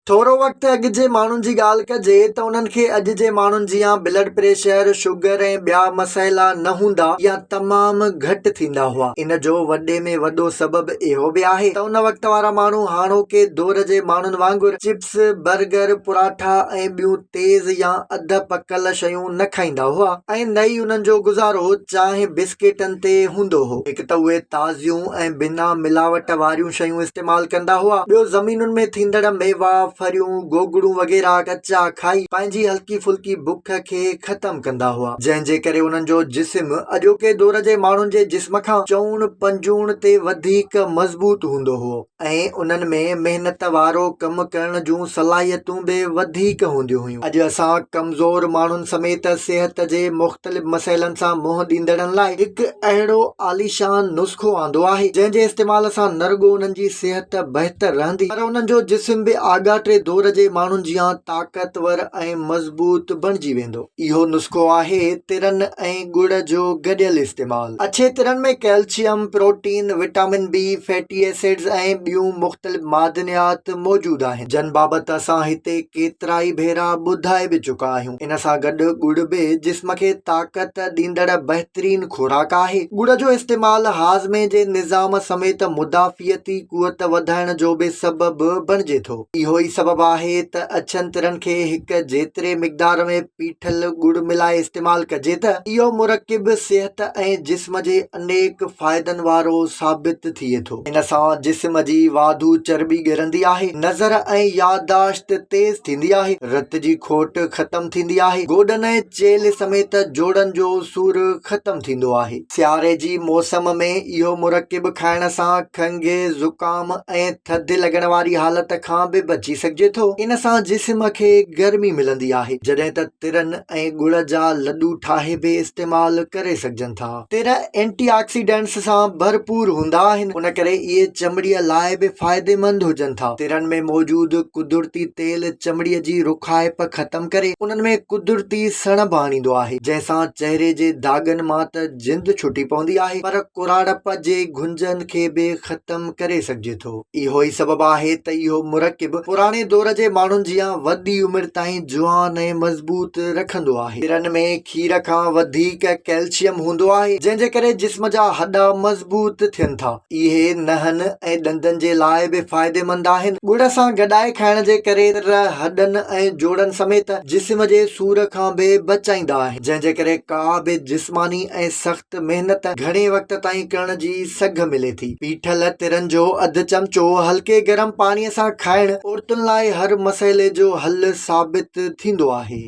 थोरो वक़्तु अॻु जे माण्हुनि जी ॻाल्हि कजे त उन्हनि खे अॼु जे माण्हुनि जीअं ब्लड प्रेशर, शुगर ऐं ॿिया मसइला न हूंदा या तमामु घटि थींदा हुआ। इन जो वॾे में वॾो सबबु इहो बि आहे त उन वक़्त वारा माण्हू हाणोके दौर जे माण्हुनि वांगुरु चिप्स, बर्गर, पराठा ऐं ॿियूं तेज़ या अध पकल शयूं न खाईंदा हुआ ऐं न ई उन्हनि जो गुज़ारो चांहि बिस्किटनि ते हूंदो हो। हिकु त उहे ताज़ियूं ऐं बिना मिलावट वारियूं शयूं इस्तेमालु कंदा हुआ। ॿियो ज़मीनुनि में थींदड़ मेवा, फरियूं, गोगड़ूं वग़ैरह कचा खाई पंहिंजी हल्की फुल्की बुख खे ख़त्म कंदा हुआ, जंहिंजे करे उन्हनि जो जिस्म अॼोके दौर जे माण्हुनि जे जिस्म खां चौण पंजूण ते वधीक मज़बूत हूंदो हो ऐं उन्हनि में मेहनत वारो कमु करण जूं सलाहियतूं बि वधीक हूंदियूं हुयूं। अॼु असां कमज़ोर माण्हुनि समेत सिहत जे मुख़्तलिफ़ मसइलनि सां मुंहुं ॾींदड़नि लाइ हिकु अहिड़ो आलीशान नुस्ख़ो आंदो आहे जंहिंजे इस्तेमाल सां न रुॻो उन्हनि जी सिहत बहितर रहंदी पर उन्हनि जो जिस्म बि आगाटे दौर जे माण्हुनि जीअं ताक़तवर ऐं मज़बूत बणिजी वेंदो। इहो नुस्ख़ो आहे तिरनि ऐं गुड़ जो गॾियल इस्तेमाल। अछे तिरनि में calcium, protein, vitamin B, fatty acids ऐं ॿियूं मुख़्तलिफ़ मादनियात मौजूदु आहिनि, जन बाबति असां हिते केतिरा ई भेरा ॿुधाए बि चुका आहियूं। इन सां गॾु गुड़ बि जिस्म खे ताक़त ॾींदड़ बहितरीन खुराक आहे। गुड़ जो इस्तेमाल हाज़मे जे निज़ाम समेत मुदाफ़ियती क़ुवत वधाइण जो बि सबबु बणिजे थो। इहो ई सबबु आहे त अछनि तिरनि खे हिक जेतिरे मिक़दार में पीठल गुड़ मिलाए इस्तेमाल कजे त इहो मुरकिब सिहत ऐं जिस्म जे अनेक फ़ाइदनि वारो साबित थिए थो। इन सां जिस्म जी वाधू चर्बी ॻरंदी आहे, नज़र ऐं याददाश्त तेज़ थींदी आहे, रत जी खोट ख़त्म थींदी आहे, गोॾनि ऐं चेल्हि समेत जोड़नि जो सूरु ख़त्म थींदो आहे। सियारे जी मौसम में इहो मुरकिब खाइण सां खंघि, ज़ुकाम ऐं थधि लॻण वारी हालत खां बि बची सघिजे थो। इन सां जिस्म खे गर्मी मिलंदी आहे, जॾहिं त तिरनि ऐं गुड़ जा लॾूं ठाहे बि इस्तेमाल करे सघजनि था। तिर एंटीऑक्सीडेंट्स सां भरपूर हूंदा आहिनि, उन करे इहे चमड़ीअ लाइ बि फ़ाइदेमंद हुजनि था। तिरनि में मौजूदु कुदरती तेल चमड़ीअ जी रुखाइप ख़त्म करे उन्हनि में कुदरती सणभ आणींदो आहे, जंहिंसां चहिरे जे दागनि मां त जिंद छुटी पवंदी आहे पर कुराड़प जे घुंजनि खे बि ख़त्म करे सघिजे थो। इहो ई सबबु आहे त इहो मुरकिब पुराणे दौर जे माण्हुनि जीअं वॾी उमिरि ताईं जुआन ऐं मज़बूत रखंदो आहे। तिरनि में खीर खां वधीक कैल्शियम हूंदो आहे, जंहिंजे करे जिस्म जा हॾा मज़बूत थियनि था। इहे नहनि ऐं ॾंदनि जे लाइ बि फ़ाइदेमंद आहिनि। गुड़ सां गॾाए खाइण जे करे हॾनि ऐं जोड़नि समेत जिस्म जे सूर खां बि बचाईंदा आहिनि, जंहिंजे करे का बि जिस्मानी ऐं सख़्त मेहनत घणे वक़्त ताईं करण जी सघ मिले थी। पीठल तिरनि जो अधु चमचो हल्के गरम पाणीअ सां खाइण औरतुनि लाइ हर मसइले जो हल साबित थींदो आहे।